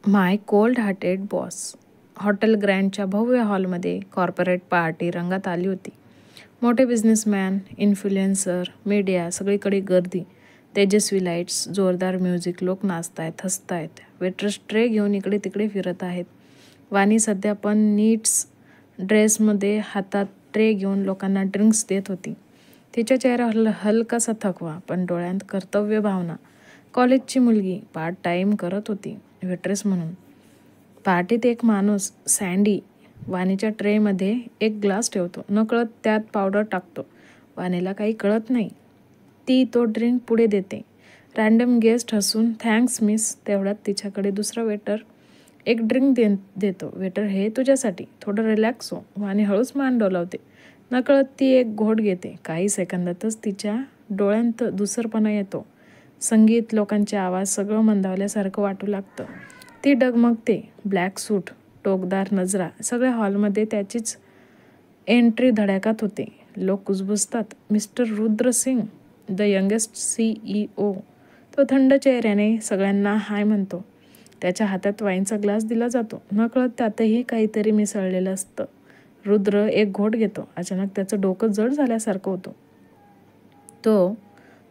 माय cold hearted boss. Hotel ग्रँडच्या भव्य हॉलमध्ये corporate party रंगात आली होती. मोठे बिझनेसमॅन, इन्फ्लुएन्सर, मीडिया, सगळीकडे गर्दी. तेजस्वी लाईट्स, जोरदार म्युझिक, लोक नाचतायत, हसतायत. वेट्रेस ट्रे घेऊन इकडे तिकडे फिरत आहेत. वाणी सध्या पण नीट्स ड्रेसमध्ये हातात ट्रे घेऊन लोकांना ड्रिंक्स देत होती. तिच्या चेहऱ्यावर हलकासा थकवा, पण डोळ्यांत कर्तव्य भावना. कॉलेजची मुलगी पार्ट टाईम करत होती वेट्रेस म्हणून. पार्टीत एक माणूस, सँडी, वाणीच्या ट्रेमध्ये एक ग्लास ठेवतो. नकळत त्यात पावडर टाकतो. वाणीला काही कळत नाही. ती तो ड्रिंक पुढे देते. रँडम गेस्ट हसून थँक्स मिस. तेवढ्यात तिच्याकडे दुसरा वेटर एक ड्रिंक देतो. वेटर, हे तुझ्यासाठी, थोडं रिलॅक्स हो. वाणी हळूच मान डोलावते. नकळत ती एक घोट घेते. काही सेकंदातच तिच्या डोळ्यांत दुसरपणा येतो. संगीत, लोकांचे आवाज, सगळं मंदावल्यासारखं वाटू लागतं. ती डगमगते. ब्लॅक सूट, टोकदार नजरा, सगळ्या हॉलमध्ये त्याचीच एंट्री धडाक्यात होते. लोक कुजबुजतात. Mister Rudra Singh, the youngest CEO. तो थंड चेहऱ्याने सगळ्यांना हाय म्हणतो. त्याच्या हातात वाईनचा ग्लास दिला जातो. नकळत त्यातही काहीतरी मिसळलेलं असतं. रुद्र एक घोट घेतो. अचानक त्याचं डोकं जड झाल्यासारखं होतं. तो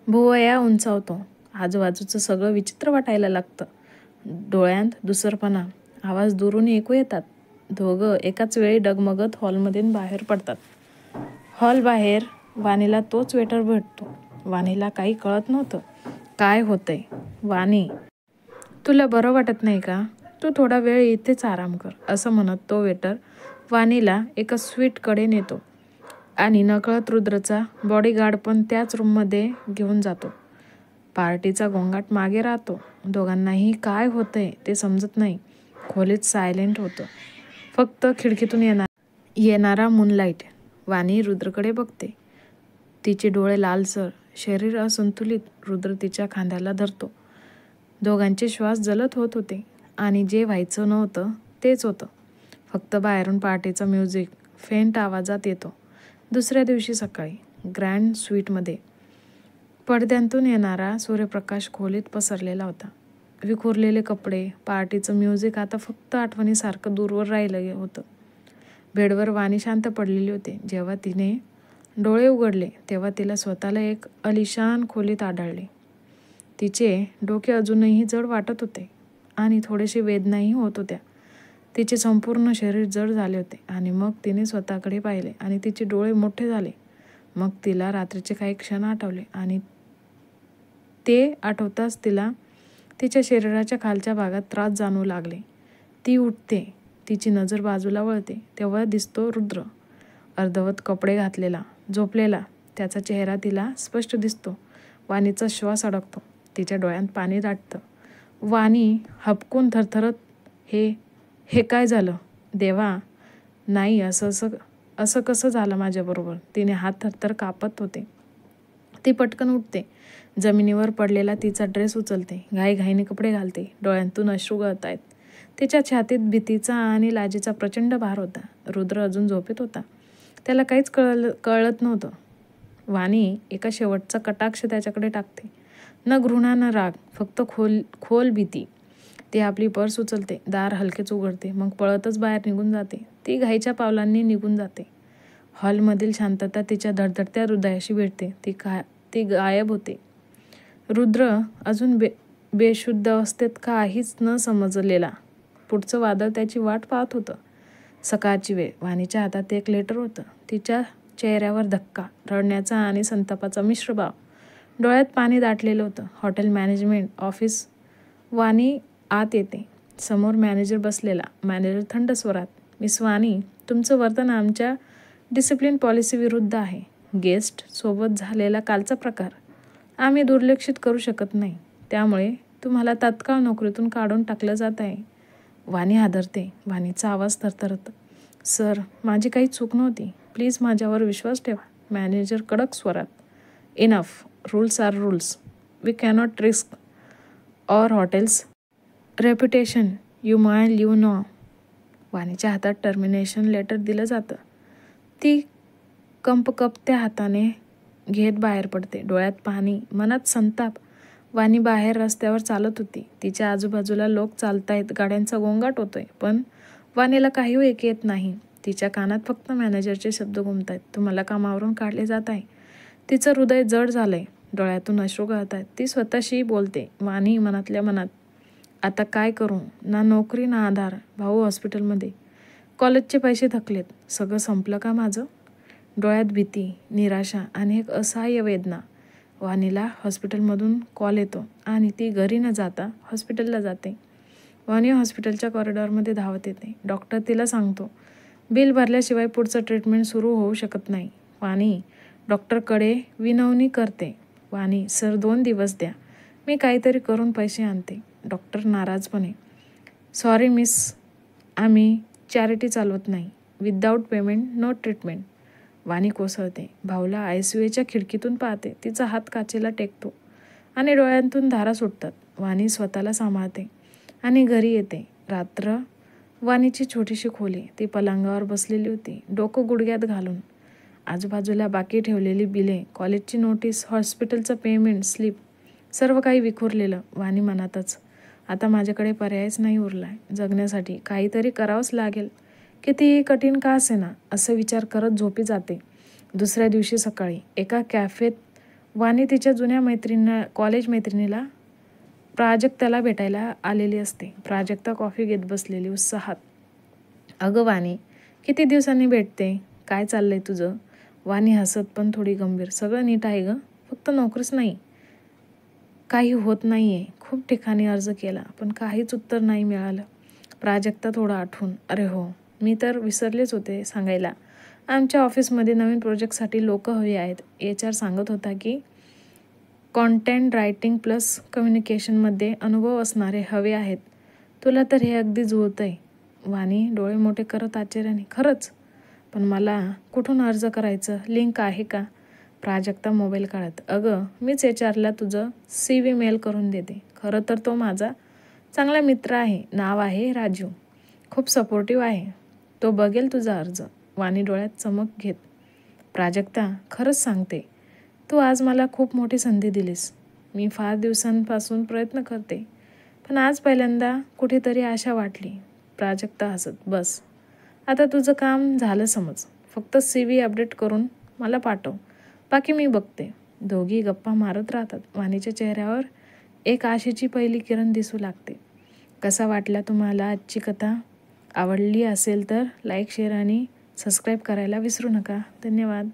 भुवया उंचावतो. आजूबाजूचं सगळं विचित्र वाटायला लागतं. डोळ्यांत दुसरपणा, आवाज दुरून ऐकू येतात. दोघं एकाच वेळी डगमगत हॉलमधून बाहेर पडतात. हॉल बाहेर वाणीला तोच वेटर भेटतो. वाणीला काही कळत नव्हतं. काय होतंय? वाणी, तुला बरं वाटत नाही का? तू थोडा वेळ इथेच आराम कर, असं म्हणत तो वेटर वाणीला एका स्वीटकडे नेतो आणि नकळत रुद्रचा बॉडीगार्ड पण त्याच रूममध्ये घेऊन जातो. पार्टीचा गोंगाट मागे राहतो. दोघांनाही काय होतंय ते समजत नाही. खोलीत सायलेंट होतं. फक्त खिडकीतून येणारा मूनलाईट. वाणी रुद्रकडे बघते. तिचे डोळे लालसर, शरीर असंतुलित. रुद्र तिच्या खांद्याला धरतो. दोघांचे श्वास जलद होत होते आणि जे व्हायचं नव्हतं तेच होतं. फक्त बाहेरून पार्टीचा म्युझिक फेंट आवाजात येतो. दुसऱ्या दिवशी सकाळी ग्रँड स्वीटमध्ये पडद्यांतून येणारा सूर्यप्रकाश खोलीत पसरलेला होता. विखुरलेले कपडे, पार्टीचं म्युझिक आता फक्त आठवणीसारखं दूरवर राहिलं होतं. बेडवर वाणी शांत पडलेली होती. जेव्हा तिने डोळे उघडले तेव्हा तिला स्वतःला एक अलिशान खोलीत आढळले. तिचे डोके अजूनही जड वाटत होते आणि थोडीशी वेदनाही होत होत्या. तिचे संपूर्ण शरीर जड झाले होते. आणि मग तिने स्वतःकडे पाहिले आणि तिचे डोळे मोठे झाले. मग तिला रात्रीचे काही क्षण आठवले आणि ते आठवताच तिला तिच्या शरीराच्या खालच्या भागात त्रास जाणवू लागले. ती उठते. तिची नजर बाजूला वळते तेव्हा दिसतो रुद्र, अर्धवट कपडे घातलेला, झोपलेला. त्याचा चेहरा तिला स्पष्ट दिसतो. वाणीचा श्वास अडकतो. तिच्या डोळ्यांत पाणी दाटतं. वाणी हबकून थरथरत, हे काय झालं? देवा, नाही, असं कसं झालं माझ्याबरोबर? तिने हात थरथर कापत होते. ती पटकन उठते. जमिनीवर पडलेला तिचा ड्रेस उचलते. घाईघाईने कपडे घालते. डोळ्यांतून अश्रू गळत आहेत. तिच्या छातीत भीतीचा आणि लाजेचा प्रचंड भार होता. रुद्र अजून झोपेत होता. त्याला काहीच कळत नव्हतं. वाणी एका शेवटचा कटाक्ष त्याच्याकडे टाकते. न घृणा न राग, फक्त खोल भीती. ती आपली पर्स उचलते. दार हलकेच उघडते. मग पळतच बाहेर निघून जाते. ती घाईच्या पावलांनी निघून जाते. हॉलमधील शांतता तिच्या धडधडत्या हृदयाशी भेटते. ती गायब होते. रुद्र अजून बेशुद्ध अवस्थेत काहीच न समजलेला पुढचं वादळ त्याची वाट पाहत होतं. सकाळची वेळ. वाणीच्या हातात एक लेटर होतं. तिच्या चेहऱ्यावर धक्का, रडण्याचा आणि संतापाचा मिश्र भाव. डोळ्यात पाणी दाटलेलं होतं. Hotel management office. वाणी आत येते. समोर मॅनेजर बसलेला. मॅनेजर थंड स्वरात, मिस वाणी, तुमचं वर्तन आमच्या डिसिप्लिन पॉलिसी विरुद्ध आहे. गेस्ट सोबत झालेला कालचा प्रकार आम्ही दुर्लक्षित करू शकत नाही. त्यामुळे तुम्हाला तात्काळ नोकरीतून काढून टाकलं जात आहे. वाणी हादरते. वाणीचा आवाज थरथरत, सर, माझी काही चूक नव्हती. प्लीज माझ्यावर विश्वास ठेवा. मॅनेजर कडक स्वरात, enough. Rules are rules. We cannot risk or hotel's reputation. You may leave now. वाणीच्या हातात टर्मिनेशन लेटर दिलं जातं. ती कंपकपत्या हाताने घेत बाहेर पडते. डोळ्यात पाणी, मनात संताप. वाणी बाहेर रस्त्यावर चालत होती. तिच्या आजूबाजूला लोक चालतायत, गाड्यांचा गोंगाट होतोय, पण वाणीला काही ऐक येत नाही. तिच्या कानात फक्त मॅनेजरचे शब्द घुमतायत. तुम्हाला कामावरून काढले जात आहे. तिचं हृदय जड झालंय, डोळ्यातून अश्रू गळतायत. ती स्वतःशी बोलते. वाणी मनातल्या मनात, आता काय करू? ना नोकरी ना आधार. भाऊ हॉस्पिटलमध्ये, कॉलेजचे पैसे थकलेत. सगळं संपलं का माझं? डोळ्यात भीती, निराशा आणि एक असहाय्य वेदना. वाणीला हॉस्पिटलमधून कॉल येतो आणि ती घरी न जाता हॉस्पिटलला जाते. वाणी हॉस्पिटलच्या कॉरिडॉरमध्ये धावत येते. डॉक्टर तिला सांगतो, बिल भरल्याशिवाय पुढचं ट्रीटमेंट सुरू होऊ शकत नाही. वाणी डॉक्टरकडे विनवणी करते. वाणी, सर 2 दिवस द्या, मी काहीतरी करून पैसे आणते. डॉक्टर नाराजपणे, सॉरी मिस, आम्ही चॅरिटी चालवत नाही. Without payment no treatment. Vani कोसळते. भाऊला ICUच्या खिडकीतून पाहते. तिचा हात काचेला टेकतो आणि डोळ्यांतून धारा सुटतात. वाणी स्वतःला सांभाळते आणि घरी येते. रात्र. वाणीची छोटीशी खोली. ती पलंगावर बसलेली होती, डोकं गुडघ्यात घालून. आजूबाजूला बाकी ठेवलेली बिले, कॉलेजची नोटीस, हॉस्पिटलचं पेमेंट स्लिप, सर्व काही विखुरलेलं. वाणी मनातच, आता माझ्याकडे पर्यायच नाही उरलाय. जगण्यासाठी काहीतरी करावंच लागेल, कितीही कठीण का असेना, असं विचार करत झोपी जाते. दुसऱ्या दिवशी सकाळी एका कॅफेत वाणी तिच्या जुन्या कॉलेज मैत्रिणीला प्राजक्ताला भेटायला आलेली असते. प्राजक्ता कॉफी घेत बसलेली उत्साहात. अगं वाणी, किती दिवसांनी भेटते, काय चाललंय तुझं? वाणी हसत पण थोडी गंभीर, सगळं नीट आहे गं, फक्त नोकरीच नाही, काही होत नाहीये. खूप ठिकाणी अर्ज केला पण काहीच उत्तर नाही मिळालं. प्राजक्ता थोडं आठवून, अरे हो, मी तर विसरलेच होते सांगायला. आमच्या ऑफिसमध्ये नवीन प्रोजेक्टसाठी लोक हवी आहेत. HR सांगत होता की कॉन्टेंट रायटिंग प्लस कम्युनिकेशनमध्ये अनुभव असणारे हवे आहेत. तुला तर हे अगदी जुळतंय. वाणी डोळे मोठे करत आश्चर्याने, खरंच? पण मला कुठून अर्ज करायचं, लिंक आहे का? प्राजक्ता मोबाईल काढत, अगं मीच HRला तुझं CV मेल करून देते. खरं तर तो माझा चांगला मित्र आहे, नाव आहे राजू, खूप सपोर्टिव्ह आहे. तो बघेल तुझा अर्ज. वाणी डोळ्यात चमक घेत, प्राजक्ता खरंच सांगते, तू आज मला खूप मोठी संधी दिलीस. मी फार दिवसांपासून प्रयत्न करते, पण आज पहिल्यांदा कुठेतरी आशा वाटली. प्राजक्ता हसत, बस आता तुझं काम झालं समज. फक्त CV अपडेट करून मला पाठव, बाकी मी बघते. दोघी गप्पा मारत राहतात. वाणीच्या चेहऱ्यावर एक आशेची पहिली किरण दिसू लागते. कसा वाटला तुम्हाला आजची कथा? आवडली असेल तर लाईक, शेअर आणि सबस्क्राईब करायला विसरू नका. धन्यवाद.